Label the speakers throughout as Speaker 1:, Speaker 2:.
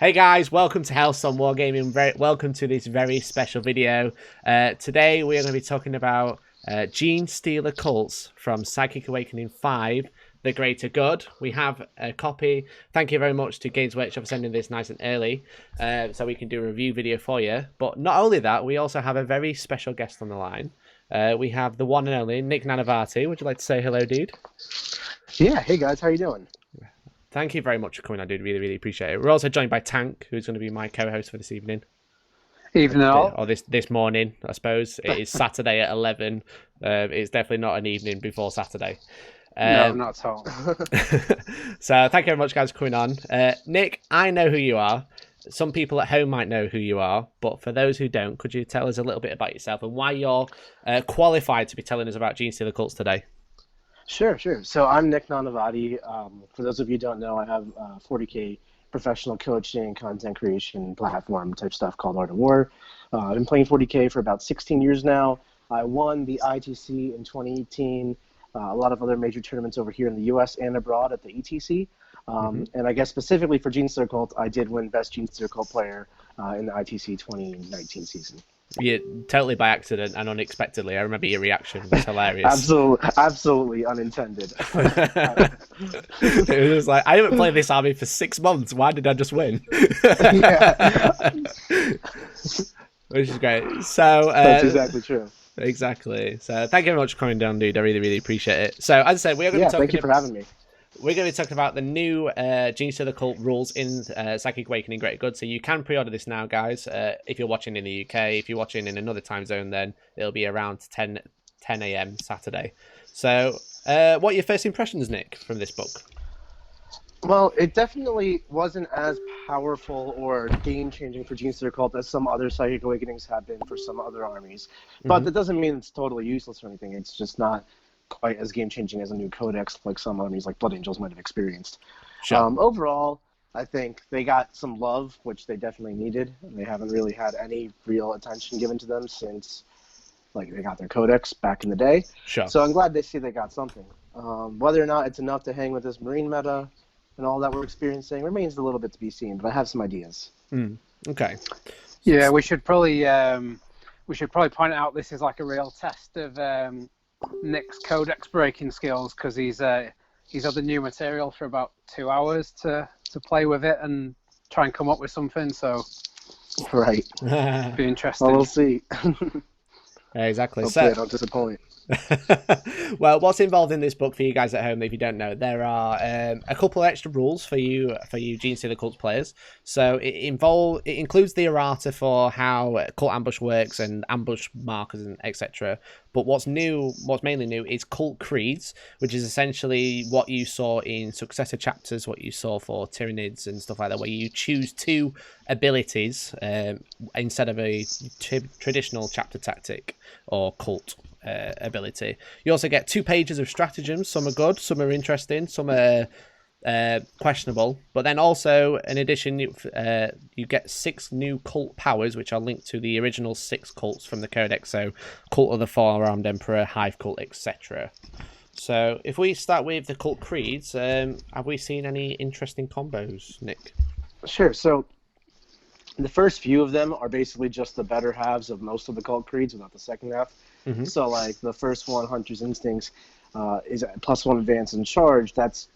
Speaker 1: Hey guys, welcome to Hellstormwargaming. Welcome to this very special video. Today we are going to be talking about Genestealer Cults from Psychic Awakening 5, The Greater Good. We have a copy. Thank you very much to Games Workshop for sending this nice and early so we can do a review video for you. But not only that, we also have a very special guest on the line. We have the one and only Nick Nanavati. Would you like to say hello, dude?
Speaker 2: Yeah, hey guys, how you doing?
Speaker 1: Thank you very much for coming on, dude. Really, really appreciate it. We're also joined by Tank, who's going to be my co-host for this evening.
Speaker 3: Evening all.
Speaker 1: Or this morning, I suppose. It is Saturday at 11. It's definitely not an evening before Saturday.
Speaker 3: No, not at all.
Speaker 1: So thank you very much, guys, for coming on. Nick, I know who you are. Some people at home might know who you are, but for those who don't, could you tell us a little bit about yourself and why you're qualified to be telling us about Genestealer Cults today?
Speaker 2: Sure. So I'm Nick Nanavati. For those of you who don't know, I have 40K professional coaching, content creation platform type stuff called Art of War. I've been playing 40K for about 16 years now. I won the ITC in 2018, a lot of other major tournaments over here in the US and abroad at the ETC. And I guess specifically for Genestealer Cult, I did win Best Genestealer Cult Player in the ITC 2019 season.
Speaker 1: Yeah, totally by accident and unexpectedly. I remember your reaction. It was hilarious.
Speaker 2: Absolutely unintended.
Speaker 1: It was just like, I haven't played this army for 6 months. Why did I just win?
Speaker 2: Yeah.
Speaker 1: Which is great. So
Speaker 2: That's exactly true.
Speaker 1: Exactly. So thank you very much for coming down, dude. I really, really appreciate it. So as I said, we're going to be talking.
Speaker 2: Thank you for having me.
Speaker 1: We're going to be talking about the new Genestealer Cult rules in Psychic Awakening Greater Good. So you can pre-order this now, guys. If you're watching in the UK, if you're watching in another time zone, then it'll be around 10 a.m. Saturday. So what are your first impressions, Nick, from this book?
Speaker 2: Well, it definitely wasn't as powerful or game-changing for Genestealer Cult as some other Psychic Awakenings have been for some other armies. But that doesn't mean it's totally useless or anything. It's just not quite as game-changing as a new codex like some armies like Blood Angels might have experienced.
Speaker 1: Sure.
Speaker 2: Overall, I think they got some love, which they definitely needed. They haven't really had any real attention given to them since they got their codex back in the day.
Speaker 1: Sure.
Speaker 2: So I'm glad they see they got something. Whether or not it's enough to hang with this Marine meta and all that we're experiencing remains a little bit to be seen, but I have some ideas.
Speaker 1: Okay.
Speaker 3: Yeah, we should probably point out this is like a real test of Nick's codex breaking skills, because he's had the new material for about 2 hours to play with it and try and come up with something. So
Speaker 2: right,
Speaker 3: be interesting.
Speaker 2: Well, we'll see.
Speaker 1: Exactly.
Speaker 2: Hopefully I don't disappoint.
Speaker 1: Well, what's involved in this book for you guys at home, if you don't know, there are a couple of extra rules for you Genestealer Cults players. So it includes the errata for how cult ambush works and ambush markers and etc. But what's mainly new is cult creeds, which is essentially what you saw in successor chapters, what you saw for Tyranids and stuff like that, where you choose 2 abilities instead of a traditional chapter tactic or cult ability. You also get 2 pages of stratagems. Some are good, some are interesting, some are questionable. But then also, in addition, you get 6 new cult powers, which are linked to the original 6 cults from the Codex. So, Cult of the Four-Armed Emperor, Hive Cult, etc. So, if we start with the cult creeds, have we seen any interesting combos, Nick?
Speaker 2: Sure. So the first few of them are basically just the better halves of most of the cult creeds, without the second half. So like the first one, Hunter's Instincts, is +1 advance and charge. That's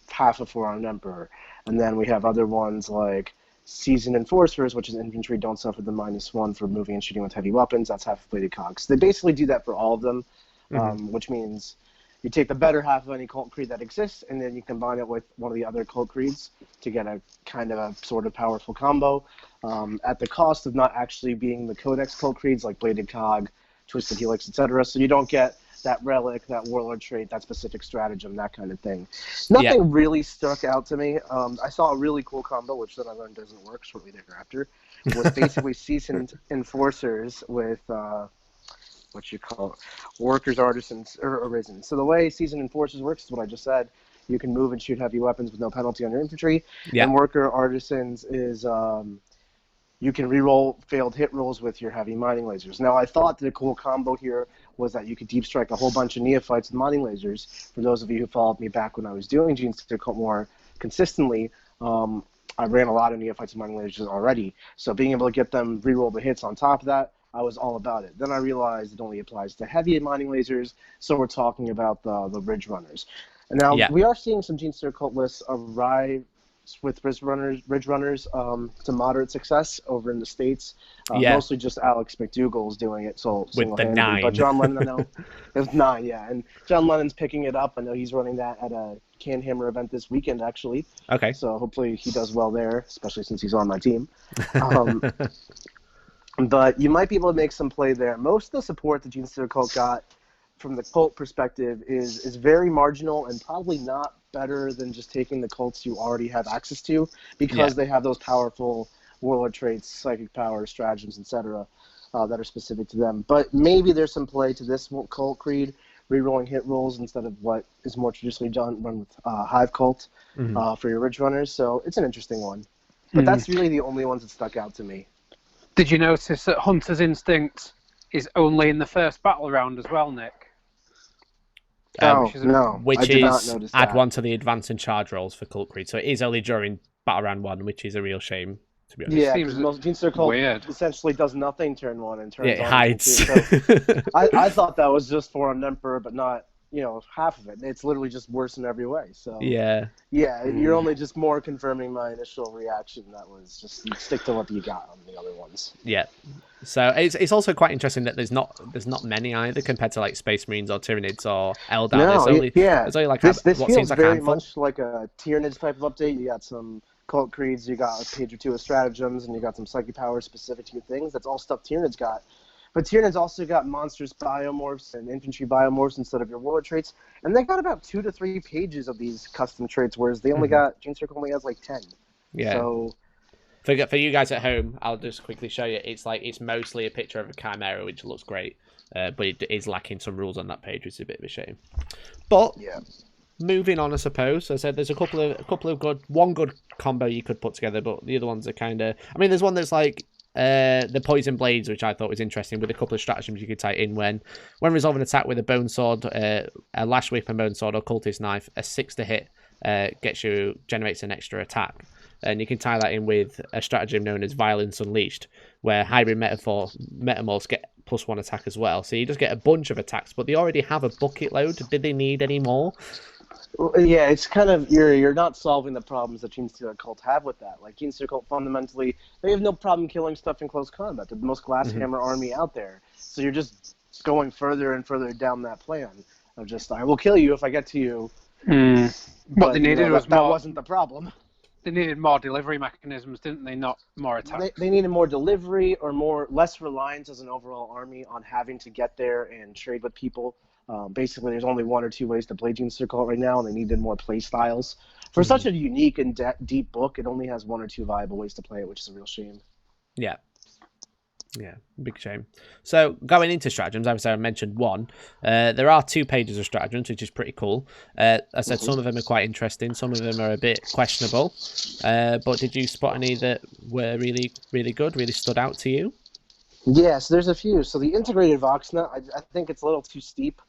Speaker 2: half of Four-Armed Emperor. And then we have other ones like Seasoned Enforcers, which is infantry don't suffer the -1 for moving and shooting with heavy weapons. That's half of Bladed Cogs. They basically do that for all of them, which means you take the better half of any cult creed that exists, and then you combine it with one of the other cult creeds to get a kind of a sort of powerful combo, at the cost of not actually being the Codex cult creeds like Bladed Cog, Twisted Helix, etc. So you don't get that relic, that warlord trait, that specific stratagem, that kind of thing. Nothing really stuck out to me. I saw a really cool combo, which then I learned doesn't work shortly thereafter. Was basically Seasoned Enforcers with Workers, Artisans, or Arisen. So the way Seasoned Enforcers works is what I just said. You can move and shoot heavy weapons with no penalty on your infantry. And Worker Artisans is you can reroll failed hit rolls with your heavy mining lasers. Now, I thought the cool combo here was that you could deep strike a whole bunch of neophytes with mining lasers. For those of you who followed me back when I was doing Genestealer Cult more consistently, I ran a lot of Neophytes and Mining Lasers already, so being able to get them reroll the hits on top of that, I was all about it. Then I realized it only applies to heavy mining lasers, so we're talking about the Ridge Runners. And now we are seeing some Genestealer Cult lists arrive with Ridge Runners to moderate success over in the States. Mostly just Alex McDougall's doing it single-handedly.
Speaker 1: 9.
Speaker 2: But John Lennon, I know, it was 9, yeah. And John Lennon's picking it up. I know he's running that at a Canhammer event this weekend, actually.
Speaker 1: Okay.
Speaker 2: So hopefully he does well there, especially since he's on my team. But you might be able to make some play there. Most of the support the Genestealer Cult got from the cult perspective is very marginal and probably not better than just taking the cults you already have access to, because they have those powerful warlord traits, psychic power, stratagems, etc. That are specific to them. But maybe there's some play to this cult creed, rerolling hit rolls instead of what is more traditionally run with Hive Cult for your Ridge Runners. So it's an interesting one. But that's really the only ones that stuck out to me.
Speaker 3: Did you notice that Hunter's Instinct is only in the first battle round as well, Nick?
Speaker 1: Which is add 1 to the advance and charge rolls for Cult Creed. So it is only during battle round 1, which is a real shame, to be honest.
Speaker 2: Yeah, because most Genestealer Cult essentially does nothing turn 1 and turns on.
Speaker 1: It hides.
Speaker 2: So I thought that was just for an Emperor, but not half of it. It's literally just worse in every way. So you're only just more confirming my initial reaction. That was just stick to what you got on the other ones.
Speaker 1: Yeah. So it's also quite interesting that there's not many either compared to like Space Marines or Tyranids or Eldar. There's only like
Speaker 2: this
Speaker 1: what
Speaker 2: feels
Speaker 1: seems like
Speaker 2: very much like a Tyranids type of update. You got some cult creeds, you got a page or two of stratagems, and you got some psychic power specific to your things. That's all stuff Tyranids got. But Tyranids also got monstrous biomorphs and infantry biomorphs instead of your warlord traits, and they got about 2 to 3 pages of these custom traits, whereas they only got Genestealer only has like 10.
Speaker 1: Yeah.
Speaker 2: So
Speaker 1: for you guys at home, I'll just quickly show you. It's mostly a picture of a Chimera, which looks great, but it is lacking some rules on that page, which is a bit of a shame. But moving on, I suppose. I said there's a couple of one good combo you could put together, but the other ones are kind of. I mean, there's one that's like. The poison blades, which I thought was interesting, with a couple of stratagems you could tie in when resolving an attack with a bone sword, a lash whip and bone sword, or cultist knife, a 6 to hit generates an extra attack, and you can tie that in with a stratagem known as Violence Unleashed, where hybrid metamorphs get +1 attack as well. So you just get a bunch of attacks, but they already have a bucket load. Did they need any more?
Speaker 2: Yeah, it's kind of you're not solving the problems that Genestealer Cult have with that. Like Genestealer Cult, fundamentally, they have no problem killing stuff in close combat. They're the most glass hammer army out there. So you're just going further and further down that plan of just I will kill you if I get to you.
Speaker 3: What they needed was
Speaker 2: that wasn't the problem.
Speaker 3: They needed more delivery mechanisms, didn't they? Not more attacks.
Speaker 2: They needed more delivery or less reliance as an overall army on having to get there and trade with people. Basically, there's only 1 or 2 ways to play Genestealer Cult right now, and they needed more play styles. For such a unique and deep book, it only has 1 or 2 viable ways to play it, which is a real shame.
Speaker 1: Yeah. Yeah, big shame. So, going into stratagems, obviously I mentioned 1. There are 2 pages of stratagems, which is pretty cool. I said some of them are quite interesting, some of them are a bit questionable. But did you spot any that were really, really good, really stood out to you?
Speaker 2: Yes, there's a few. So the integrated Voxnut, I think it's a little too steep.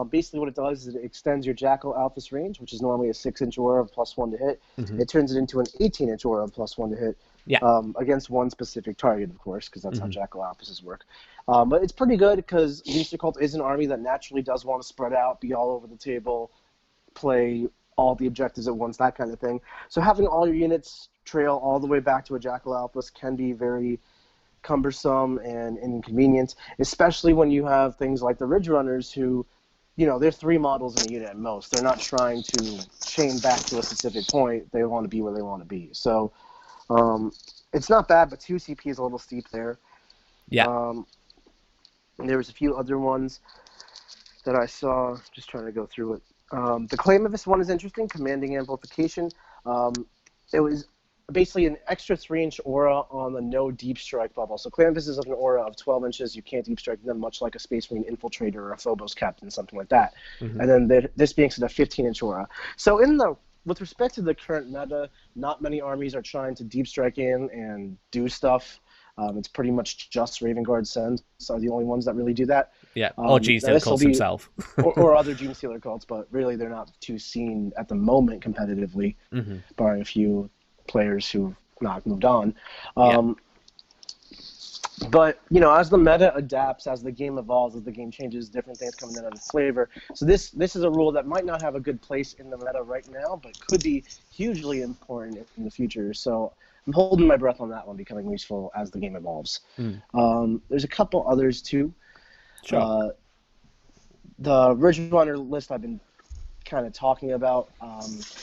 Speaker 2: Basically what it does is it extends your Jackal Alphys range, which is normally a 6-inch aura of +1 to hit. It turns it into an 18-inch aura of +1 to hit against one specific target, of course, because that's how Jackal Alphyses work. But it's pretty good because Genestealer Cult is an army that naturally does want to spread out, be all over the table, play all the objectives at once, that kind of thing. So having all your units trail all the way back to a Jackal Alphys can be very cumbersome and inconvenient, especially when you have things like the Ridge Runners who, they're 3 models in a unit at most. They're not trying to chain back to a specific point. They want to be where they want to be. So it's not bad, but 2 CP is a little steep there.
Speaker 1: Yeah.
Speaker 2: And there was a few other ones that I saw, just trying to go through it. The Claim of this one is interesting, Commanding Amplification. It was basically an extra 3-inch aura on the no deep strike bubble. So Clampus is an aura of 12 inches. You can't deep strike them, much like a Space Marine Infiltrator or a Phobos Captain, something like that. And then this being a 15-inch aura. So with respect to the current meta, not many armies are trying to deep strike in and do stuff. It's pretty much just Raven Guard Sends are the only ones that really do that.
Speaker 1: Yeah, or Genestealer Cults himself.
Speaker 2: or other Genestealer Cults, but really they're not too seen at the moment competitively, barring a few players who've not moved on. But, you know, as the meta adapts, as the game evolves, as the game changes, different things come in under flavor. So this is a rule that might not have a good place in the meta right now, but could be hugely important in the future. So I'm holding my breath on that one becoming useful as the game evolves. There's a couple others, too.
Speaker 1: Sure.
Speaker 2: The Ridge Runner list I've been kind of talking about,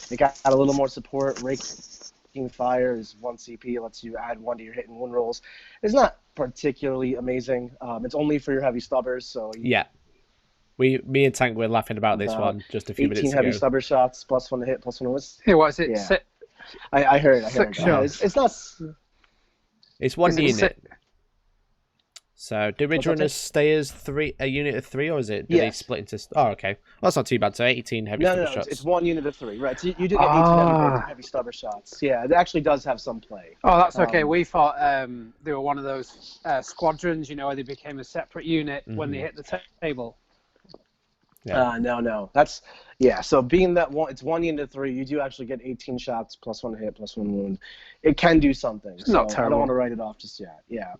Speaker 2: it got a little more support. Raking Fire is 1 CP, lets you add 1 to your hit and wound rolls. It's not particularly amazing. It's only for your heavy stubbers, so
Speaker 1: yeah. Me and Tank were laughing about this one just a few minutes ago.
Speaker 2: 18 heavy stubber shots, +1 to hit, +1 to miss.
Speaker 3: Hey, what is it?
Speaker 2: Yeah. I heard. It's not.
Speaker 1: It's 1 unit. So, do Ridge Runners stay as a unit of 3, or is it? Do they split into? Oh, okay. Well, that's not too bad. So, 18 heavy stubber shots.
Speaker 2: It's 1 unit of 3, right? So you do get 18 heavy stubber shots. Yeah, it actually does have some play.
Speaker 3: Oh, that's okay. We thought they were one of those squadrons, you know, where they became a separate unit when they hit the table.
Speaker 2: Yeah. No. That's So being that it's 1 unit of 3, you do actually get 18 shots, +1 to hit, +1 wound. It can do something. It's
Speaker 3: not terrible.
Speaker 2: I don't want to write it off just yet. Yeah.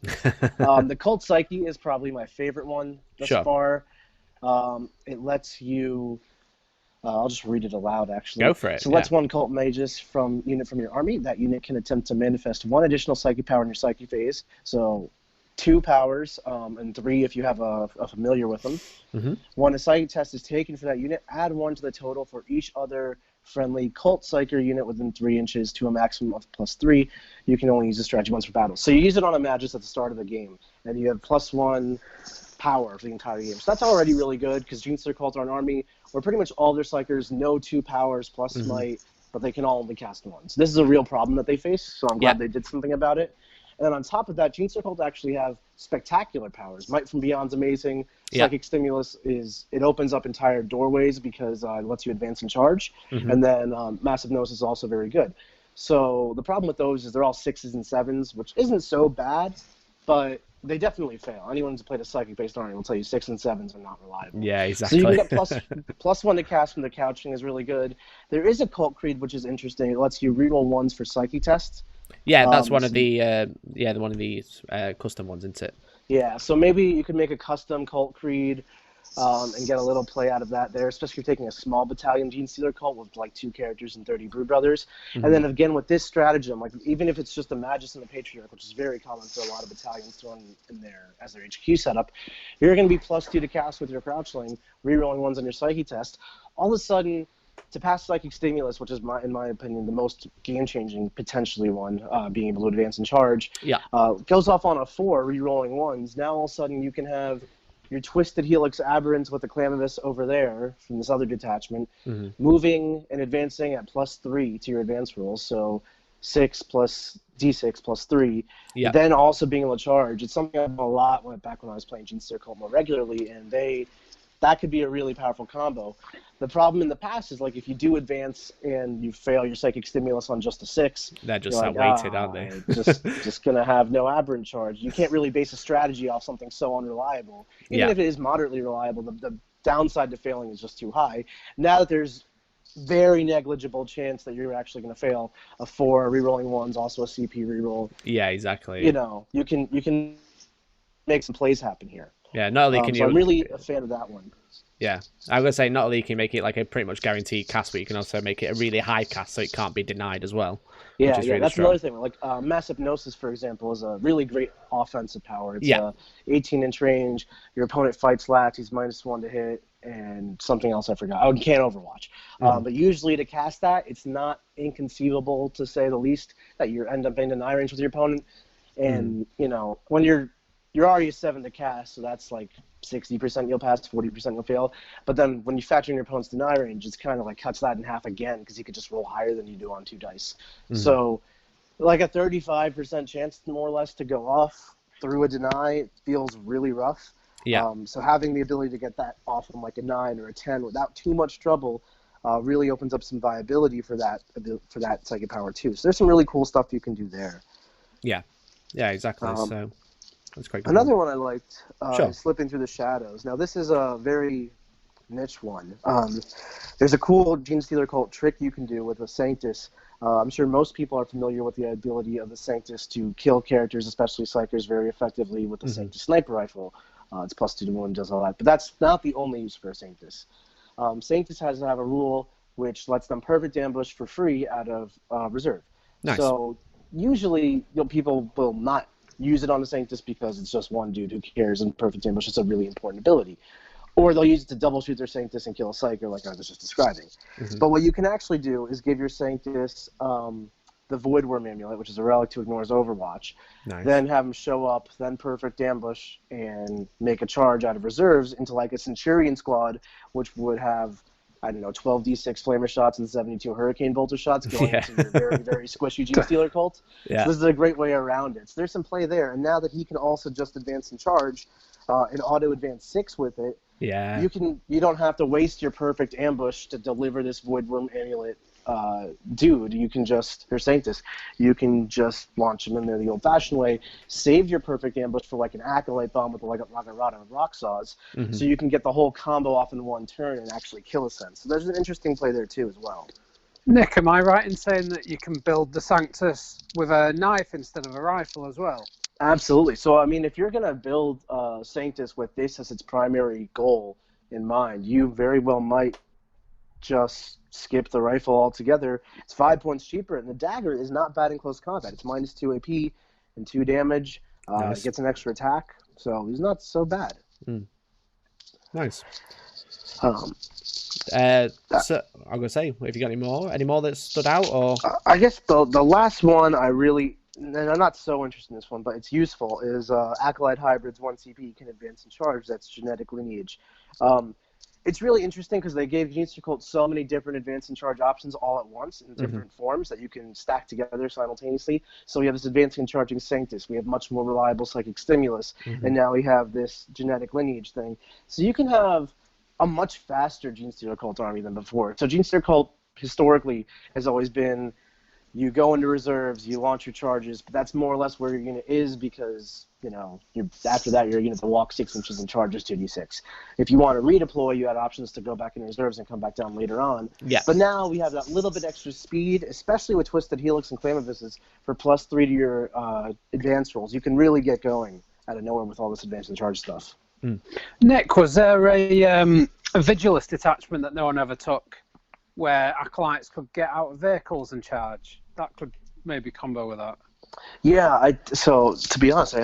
Speaker 2: The Cult Psyche is probably my favorite one thus far. It lets you. I'll just read it aloud, actually.
Speaker 1: Go for it.
Speaker 2: So lets 1 Cult Magus from your army. That unit can attempt to manifest 1 additional Psyche power in your Psyche phase. So 2 powers, and 3 if you have a familiar with them. When a Psychic test is taken for that unit, add 1 to the total for each other friendly Cult Psyker unit within 3 inches to a maximum of +3. You can only use the strategy once per battle. So you use it on a Magus at the start of the game, and you have +1 power for the entire game. So that's already really good, because Genestealer Cults are an army where pretty much all their Psykers know 2 powers plus Smite, but they can all only cast 1. So this is a real problem that they face, so I'm glad they did something about it. And then on top of that, Genestealer Cults actually have spectacular powers. Might from Beyond's amazing. Psychic Stimulus it opens up entire doorways because it lets you advance and charge. And then Massive Gnosis is also very good. So the problem with those is they're all 6s and 7s, which isn't so bad, but they definitely fail. Anyone who's played a Psychic-based army will tell you 6s and 7s are not reliable.
Speaker 1: Yeah, exactly.
Speaker 2: So you can get +1 to cast from the couching is really good. There is a Cult Creed which is interesting. It lets you reroll 1s for Psyche tests.
Speaker 1: Yeah, that's one of the custom ones, isn't it?
Speaker 2: Yeah, so maybe you could make a custom Cult Creed and get a little play out of that there, especially if you're taking a small battalion Genestealer Cult with like 2 characters and 30 Brood Brothers. And then again with this stratagem, like even if it's just a Magus and a Patriarch, which is very common for a lot of battalions thrown in there as their HQ setup, you're going to be +2 to cast with your Crouchling, rerolling 1s on your Psyche test. All of a sudden, to pass Psychic Stimulus, which is, in my opinion, the most game-changing, potentially one, being able to advance and charge, goes off on a 4, re-rolling 1s. Now, all of a sudden, you can have your Twisted Helix Aberrants with the Clamavus over there from this other detachment, moving and advancing at +3 to your advance rolls, so 6 plus D6 +3, then also being able to charge. It's something I've done a lot back when I was playing Genestealer Cult more regularly, and that could be a really powerful combo. The problem in the past is, like, if you do advance and you fail your Psychic Stimulus on just a 6,
Speaker 1: they're just weighted, aren't they?
Speaker 2: just going to have no aberrant charge. You can't really base a strategy off something so unreliable. Even if it is moderately reliable, the downside to failing is just too high. Now that there's very negligible chance that you're actually going to fail a 4, rerolling 1s, also a CP reroll.
Speaker 1: Yeah, exactly.
Speaker 2: You know, you can make some plays happen here.
Speaker 1: Yeah, not only can you...
Speaker 2: I'm really a fan of that one.
Speaker 1: Yeah, I was going to say, not only can you make it like a pretty much guaranteed cast, but you can also make it a really high cast so it can't be denied as well.
Speaker 2: Yeah, really that's strong. Another thing. Like Massive Gnosis, for example, is a really great offensive power. It's 18-inch range. Your opponent fights lax, he's -1 to hit, and something else I forgot. Oh, you can't Overwatch. But usually to cast that, it's not inconceivable, to say the least, that you end up in deny range with your opponent. And, you know, when you're already a 7 to cast, so that's like 60% you'll pass, 40% you'll fail. But then when you factor in your opponent's deny range, it's kind of like cuts that in half again, because you could just roll higher than you do on 2 dice. So like a 35% chance, more or less, to go off through a deny feels really rough. So having the ability to get that off on like a 9 or a 10 without too much trouble really opens up some viability for that psychic power too. So there's some really cool stuff you can do there.
Speaker 1: Yeah, exactly. So that's quite good.
Speaker 2: Another one I liked is Slipping Through the Shadows. Now, this is a very niche one. There's a cool Genestealer Cult trick you can do with a Sanctus I'm sure most people are familiar with the ability of the Sanctus to kill characters, especially Psychers, very effectively with the Sanctus sniper rifle. It's +2 to wound, does all that. But that's not the only use for a Sanctus. Sanctus has to have a rule which lets them perfect ambush for free out of reserve.
Speaker 1: Nice.
Speaker 2: So usually people will not use it on the Sanctus because it's just one dude who cares, and perfect ambush is a really important ability. Or they'll use it to double shoot their Sanctus and kill a Psyker, like I was just describing. But what you can actually do is give your Sanctus the Void Worm Amulet, which is a relic to ignore his Overwatch.
Speaker 1: Nice.
Speaker 2: Then have him show up, then perfect ambush, and make a charge out of reserves into like a Centurion squad, which would have, I don't know, 12d6 flamer shots and 72 hurricane bolter shots going into your very, very squishy Genestealer Cult.
Speaker 1: Yeah.
Speaker 2: So this is a great way around it. So there's some play there. And now that he can also just advance and charge and auto advance 6 with it,
Speaker 1: yeah,
Speaker 2: you don't have to waste your perfect ambush to deliver this Void Worm Amulet dude. You can just, or Sanctus, you can just launch him in there the old-fashioned way, save your perfect ambush for like an Acolyte bomb with like a Rod and rock saws, so you can get the whole combo off in one turn and actually kill a sense. So there's an interesting play there too as well.
Speaker 3: Nick, am I right in saying that you can build the Sanctus with a knife instead of a rifle as well?
Speaker 2: Absolutely. So, I mean, if you're going to build Sanctus with this as its primary goal in mind, you very well might just skip the rifle altogether. It's 5 points cheaper, and the dagger is not bad in close combat. It's -2 AP and 2 damage.
Speaker 1: Nice.
Speaker 2: It gets an extra attack, so he's not so bad.
Speaker 1: Nice.
Speaker 2: So
Speaker 1: I'm gonna say, have you got any more that stood out, or?
Speaker 2: I guess the last one I really, and I'm not so interested in this one, but it's useful, is Acolyte Hybrids 1 CP can advance and charge. That's genetic lineage. It's really interesting because they gave Genestealer Cults so many different advance and charge options all at once in different forms that you can stack together simultaneously. So we have this advancing and charging Sanctus, we have much more reliable Psychic Stimulus, and now we have this genetic lineage thing. So you can have a much faster Genestealer Cult army than before. So Genestealer Cult historically has always been, you go into reserves, you launch your charges, but that's more or less where your unit is because, you know, after that your unit will walk 6 inches and charges 2d6. If you want to redeploy, you had options to go back in reserves and come back down later on.
Speaker 1: Yeah.
Speaker 2: But now we have that little bit extra speed, especially with Twisted Helix and Claim Abysses for +3 to your advance rolls. You can really get going out of nowhere with all this advance and charge stuff.
Speaker 3: Nick, was there a Vigilist detachment that no one ever took where Acolytes could get out of vehicles and charge? That could maybe combo with that.
Speaker 2: Yeah, so to be honest,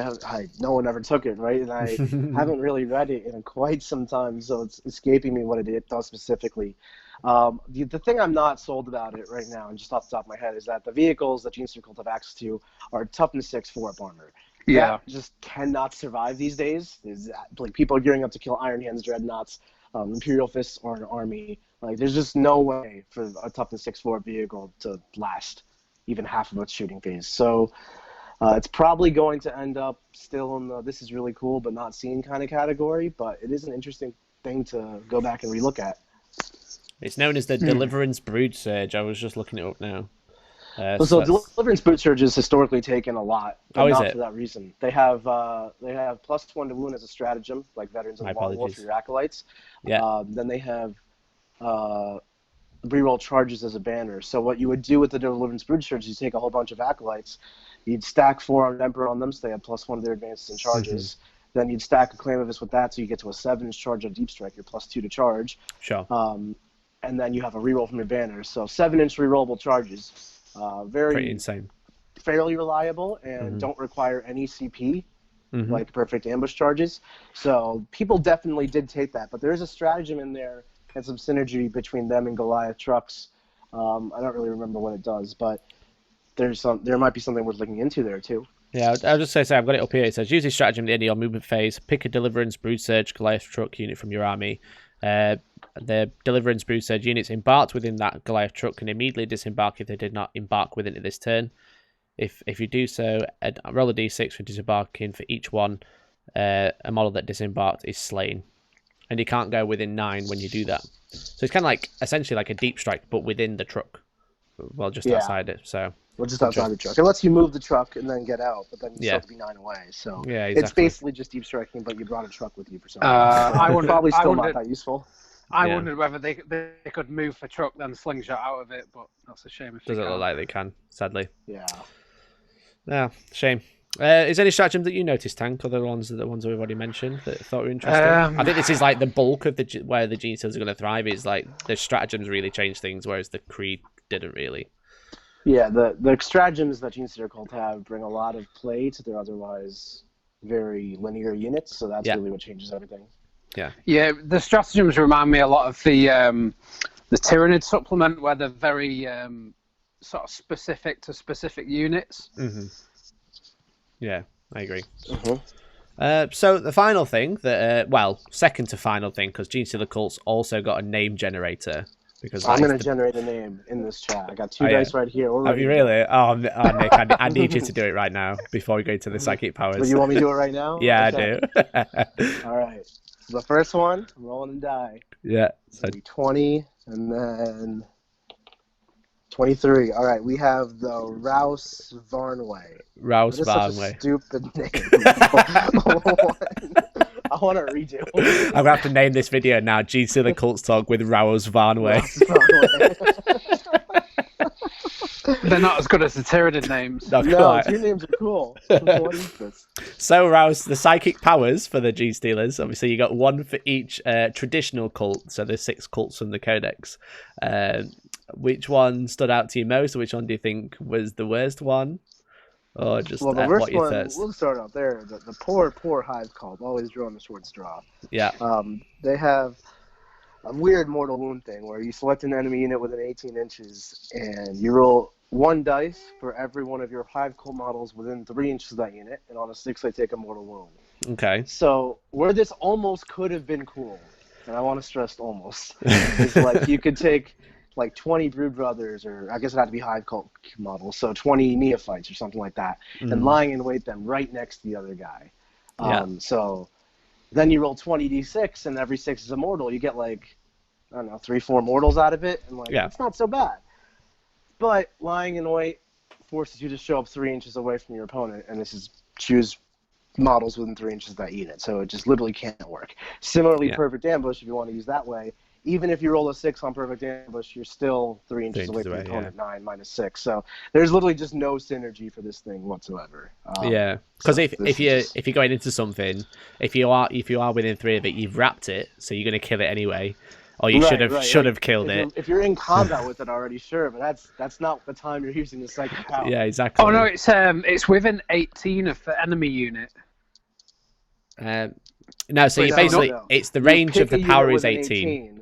Speaker 2: no one ever took it, right? And I haven't really read it in quite some time, so it's escaping me what it does specifically. The thing I'm not sold about it right now, and just off the top of my head, is that the vehicles that Genestealer Cult have access to are toughness 6 4-up armor.
Speaker 3: Yeah.
Speaker 2: That just cannot survive these days. Like people are gearing up to kill Iron Hands, Dreadnoughts, Imperial Fists, or an army. Like there's just no way for a toughness 6-4 vehicle to last even half of its shooting phase. So it's probably going to end up still in the this is really cool but not seen kind of category, but it is an interesting thing to go back and relook at.
Speaker 1: It's known as the Deliverance Brood Surge. I was just looking it up now.
Speaker 2: So Deliverance Brood Surge is historically taken a lot, but not
Speaker 1: is it?
Speaker 2: for that reason. They have +1 to wound as a stratagem, like Veterans of the Long War for your Acolytes.
Speaker 1: Yeah.
Speaker 2: Then they have reroll charges as a banner. So what you would do with the Deliverance Brood Surge is you take a whole bunch of Acolytes, you'd stack 4 on Emperor on them, so they have +1 to their advances and charges. Then you'd stack a Claim of This with that, so you get to a 7-inch charge on Deep Strike, you're +2 to charge.
Speaker 1: Sure.
Speaker 2: And then you have a reroll from your banner. So 7-inch rerollable charges.
Speaker 1: Pretty insane.
Speaker 2: Fairly reliable and don't require any CP, like perfect ambush charges. So people definitely did take that, but there is a stratagem in there and some synergy between them and Goliath trucks. I don't really remember what it does, but there might be something worth looking into there too.
Speaker 1: Yeah, I'll just say I've got it up here. It says use this stratagem at the end of your movement phase. Pick a Deliverance Brood Surge Goliath truck unit from your army. The Deliverance Brood Surge units embarked within that Goliath truck can immediately disembark if they did not embark within it this turn. If you do so, roll a d6 for disembarking. For each one, a model that disembarked is slain. And you can't go within 9 when you do that. So it's kind of like, essentially like a deep strike, but within the truck. Well, just outside it, so...
Speaker 2: Well, just outside the truck. It lets you move the truck and then get out, but then you still have to be 9 away. So
Speaker 1: yeah, exactly.
Speaker 2: It's basically just deep striking, but you brought a truck with you for some reason.
Speaker 3: I
Speaker 2: probably still
Speaker 3: wondered,
Speaker 2: not that useful.
Speaker 3: I wondered whether they could move for truck, then slingshot out of it, but that's a shame if
Speaker 1: Doesn't
Speaker 3: they
Speaker 1: look
Speaker 3: can't.
Speaker 1: like they can, sadly.
Speaker 2: Yeah.
Speaker 1: No, shame. Is there any stratagem that you noticed, Tank, or the ones we've already mentioned that thought were interesting? I think this is like the bulk of where the Genestealers are going to thrive. Is like the stratagems really change things, whereas the Creed didn't really.
Speaker 2: Yeah, the stratagems that Genestealer Cult have bring a lot of play to their otherwise very linear units, so that's really what changes everything.
Speaker 3: Yeah, the stratagems remind me a lot of the Tyrannid supplement, where they're very sort of specific to specific units.
Speaker 1: Mm-hmm. Yeah, I agree. So the final thing that, second to final thing, because Genestealer Cults also got a name generator. Because
Speaker 2: I'm going to generate a name in this chat. I got 2 dice right here.
Speaker 1: Have you really? Oh, Nick, I need you to do it right now before we go to the psychic powers.
Speaker 2: Do you want me to do it right now?
Speaker 1: Yeah,
Speaker 2: okay.
Speaker 1: I do.
Speaker 2: All right. So the first one, I'm rolling a die.
Speaker 1: Yeah.
Speaker 2: So 20, and then 23. All right, we have the Rouse Varnway.
Speaker 1: Rouse Varnway.
Speaker 2: Stupid name. I want to redo.
Speaker 1: I'm going to have to name this video now, Genestealer Cults Talk with Rouse Varnway.
Speaker 3: They're not as good as the Tyrannid names.
Speaker 2: No, 2 names are cool. What is this?
Speaker 1: So, Rouse, the psychic powers for the Genestealers, obviously you got 1 for each traditional cult, so there's 6 cults from the Codex. Which one stood out to you most, or which one do you think was the worst one? Or just
Speaker 2: the worst
Speaker 1: what you
Speaker 2: one,
Speaker 1: thought?
Speaker 2: we'll start out there. The poor Hive Cult, always drawing the short straw.
Speaker 1: Yeah.
Speaker 2: They have a weird mortal wound thing where you select an enemy unit within 18 inches, and you roll 1 dice for every one of your Hive Cult models within 3 inches of that unit, and on a 6 they take a mortal wound.
Speaker 1: Okay.
Speaker 2: So where this almost could have been cool, and I want to stress almost, is like you could take like 20 Brood Brothers, or I guess it had to be Hive Cult models, so 20 Neophytes or something like that, and lying in wait them right next to the other guy. So then you roll 20d6, and every 6 is a mortal. You get like, I don't know, 3-4 mortals out of it, and it's not so bad. But lying in wait forces you to show up 3 inches away from your opponent, and this is choose models within 3 inches of that unit, so it just literally can't work. Similarly, Perfect Ambush, if you want to use that way, even if you roll a 6 on Perfect Ambush, you're still 3 inches away from your opponent, 9 minus 6. So there's literally just no synergy for this thing whatsoever.
Speaker 1: Because if you're going into something, if you are within 3 of it, you've wrapped it, so you're going to kill it anyway, or you should have killed it.
Speaker 2: If you're in combat with it already, sure, but that's not the time you're using the psychic power.
Speaker 1: Yeah, exactly.
Speaker 3: Oh no, it's within 18 of the enemy unit.
Speaker 1: No, so you basically it's the range of the power is 18.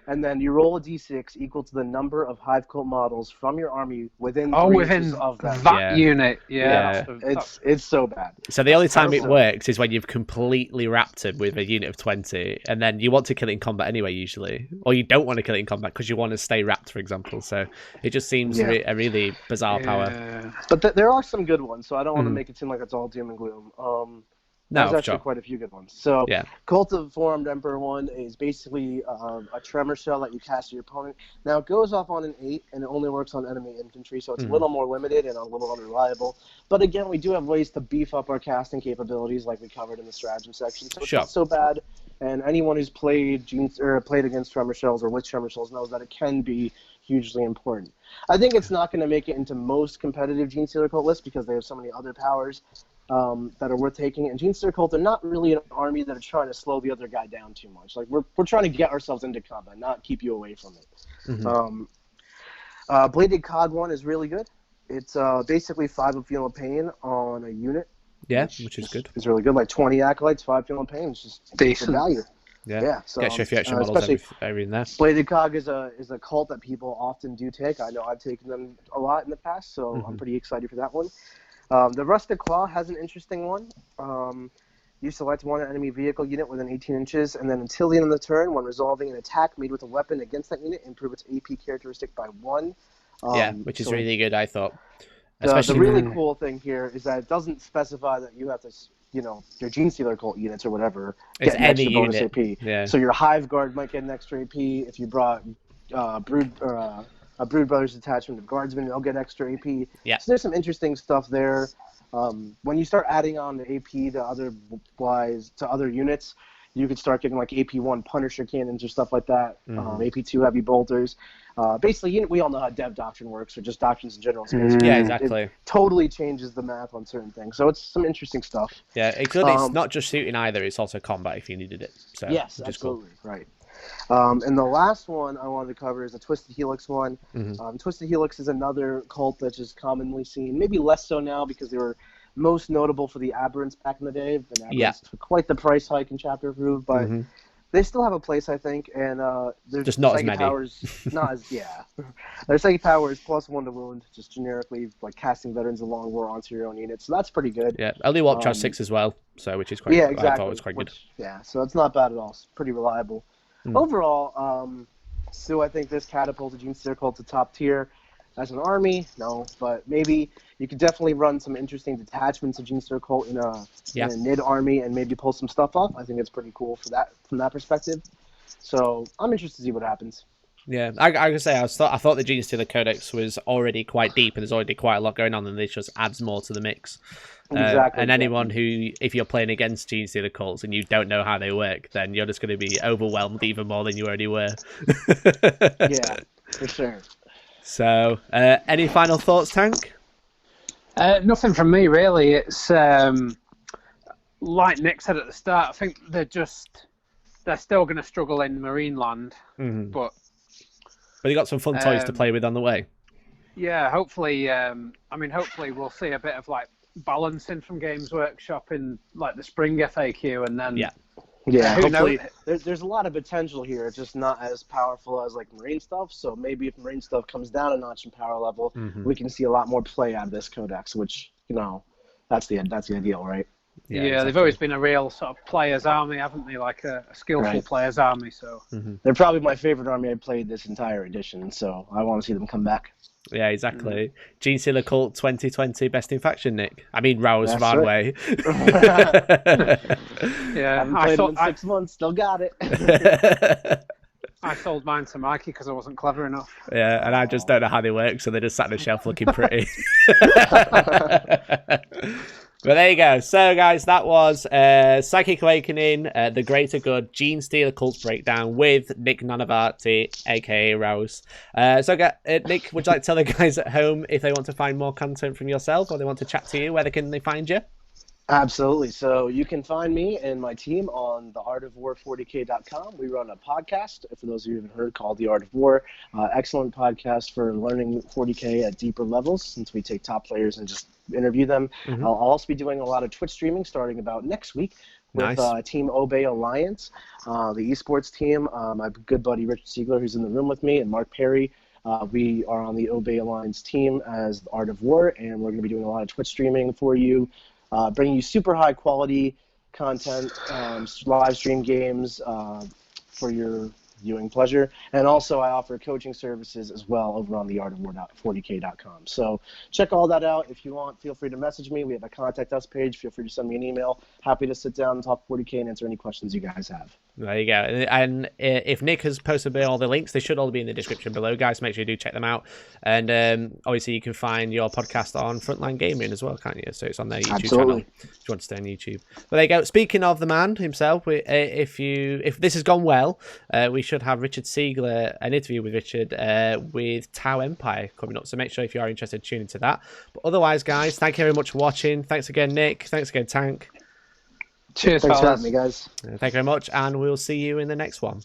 Speaker 2: And then you roll a d6 equal to the number of Hive Cult models from your army within 3 inches of that
Speaker 3: unit.
Speaker 2: It's so bad.
Speaker 1: So the only time it works is when you've completely wrapped it with a unit of 20, and then you want to kill it in combat anyway, usually. Or you don't want to kill it in combat because you want to stay wrapped, for exple. So it just seems a really bizarre power.
Speaker 2: But there are some good ones, so I don't want to make it seem like it's all doom and gloom. There's actually quite a few good ones. So, Cult of Four-Armed Emperor 1 is basically a tremor shell that you cast to your opponent. Now, it goes off on an 8, and it only works on enemy infantry, so it's a little more limited and a little unreliable. But again, we do have ways to beef up our casting capabilities, like we covered in the stratagem section. So it's not so bad, and anyone who's played against tremor shells or with tremor shells knows that it can be hugely important. I think it's not going to make it into most competitive Genestealer Cult lists because they have so many other powers that are worth taking. And Genestealer Cult are not really an army that are trying to slow the other guy down too much. Like we're trying to get ourselves into combat, not keep you away from it. Bladed Cog 1 is really good. It's basically 5 of Feel of Pain on a unit.
Speaker 1: Yeah, which is good.
Speaker 2: It's really good. Like 20 Acolytes, 5 Feel of Pain. It's just decent value.
Speaker 1: Yeah.
Speaker 2: So
Speaker 1: get a few extra models every in there.
Speaker 2: Bladed Cog is a cult that people often do take. I know I've taken them a lot in the past, so I'm pretty excited for that one. The Rusted Claw has an interesting one. You select one enemy vehicle unit within 18 inches, and then until the end of the turn, when resolving an attack made with a weapon against that unit, improve its AP characteristic by 1.
Speaker 1: Which is really good, I thought.
Speaker 2: The really cool thing here is that it doesn't specify that you have to, your Genestealer Cult units or whatever
Speaker 1: it's
Speaker 2: get an extra bonus
Speaker 1: unit.
Speaker 2: AP.
Speaker 1: Yeah.
Speaker 2: So your Hive Guard might get an extra AP. If you brought a Brood Brothers detachment of Guardsmen, they'll get extra AP.
Speaker 1: Yeah.
Speaker 2: So there's some interesting stuff there. When you start adding on the AP to other units, you could start getting like AP1 Punisher cannons or stuff like that, AP2 heavy bolters. Basically, we all know how dev doctrine works, or just doctrines in general.
Speaker 1: Yeah, exactly.
Speaker 2: It totally changes the math on certain things. So it's some interesting stuff.
Speaker 1: Yeah, it's good. It's not just shooting either. It's also combat if you needed it. So,
Speaker 2: yes, absolutely. Cool. Right. And the last one I wanted to cover is the Twisted Helix one. Twisted Helix is another cult that's just commonly seen, maybe less so now because they were most notable for the Aberrants back in the day. And Aberrants took quite the price hike in Chapter Approved, but they still have a place, I think. And there's
Speaker 1: just not as
Speaker 2: psychic
Speaker 1: many.
Speaker 2: Powers, not as Their psychic power is +1 to wound, just generically like casting veterans of long war onto your own units. So that's pretty good.
Speaker 1: Yeah, early warp charge 6 as well, so which is quite.
Speaker 2: Yeah, exactly.
Speaker 1: I thought it was quite good.
Speaker 2: Yeah, so it's not bad at all. It's pretty reliable. Overall, do I think this catapulted Genestealer Cult to top tier as an army? No, but maybe you could definitely run some interesting detachments of Genestealer Cult in a mid army and maybe pull some stuff off. I think it's pretty cool from that perspective. So I'm interested to see what happens.
Speaker 1: Yeah, I can say I thought the Genestealer Codex was already quite deep and there's already quite a lot going on, and this just adds more to the mix. And anyone who, if you're playing against Genestealer Cults and you don't know how they work, then you're just going to be overwhelmed even more than you already were.
Speaker 2: Yeah, for sure.
Speaker 1: So, any final thoughts, Tank?
Speaker 3: Nothing from me, really. It's like Nick said at the start, I think they're still going to struggle in Marine Land, but
Speaker 1: you got some fun toys to play with on the way.
Speaker 3: Yeah, hopefully. Hopefully we'll see a bit of like balancing from Games Workshop in like the spring FAQ, and then
Speaker 2: hopefully there's a lot of potential here. It's just not as powerful as like Marine stuff. So maybe if Marine stuff comes down a notch in power level, we can see a lot more play out of this Codex, which that's the ideal, right?
Speaker 3: Yeah, exactly. They've always been a real sort of players' army, haven't they? Like a skillful players' army. So
Speaker 2: they're probably my favorite army I played this entire edition. So I want to see them come back.
Speaker 1: Yeah, exactly. Genestealer Cult 2020 Best in Faction, Nick. I mean, Rouse Radway.
Speaker 2: Yeah, I haven't played them in 6 months. Still got it.
Speaker 3: I sold mine to Mikey because I wasn't clever enough.
Speaker 1: Yeah, and I just don't know how they work, so they just sat on the shelf looking pretty. But there you go. So, guys, that was Psychic Awakening, The Greater Good, Genestealer Cults Breakdown with Nick Nanavati, a.k.a. Rouse. Nick, would you like to tell the guys at home if they want to find more content from yourself or they want to chat to you, where can they find you?
Speaker 2: Absolutely. So you can find me and my team on theartofwar40k.com. We run a podcast, for those of you who haven't heard, called The Art of War. Excellent podcast for learning 40k at deeper levels, since we take top players and just interview them. I'll also be doing a lot of Twitch streaming starting about next week with Team Obey Alliance, the esports team. My good buddy Richard Siegler, who's in the room with me, and Mark Perry. We are on the Obey Alliance team as The Art of War, and we're going to be doing a lot of Twitch streaming for you. Bringing you super high quality content, live stream games for your viewing pleasure. And also I offer coaching services as well over on theartofwar40k.com. So check all that out. If you want, feel free to message me. We have a contact us page. Feel free to send me an email. Happy to sit down and talk 40k and answer any questions you guys have.
Speaker 1: There you go. And if Nick has posted all the links, they should all be in the description below, guys. Make sure you do check them out. And obviously, you can find your podcast on Frontline Gaming as well, can't you? So it's on their YouTube channel if you want to stay on YouTube. But there you go. Speaking of the man himself, if this has gone well, we should have Richard Siegler, an interview with Richard with Tau Empire coming up. So make sure if you are interested, tune into that. But otherwise, guys, thank you very much for watching. Thanks again, Nick. Thanks again, Tank.
Speaker 3: Cheers,
Speaker 2: Thanks for having me, guys.
Speaker 1: Thank you very much, and we'll see you in the next one.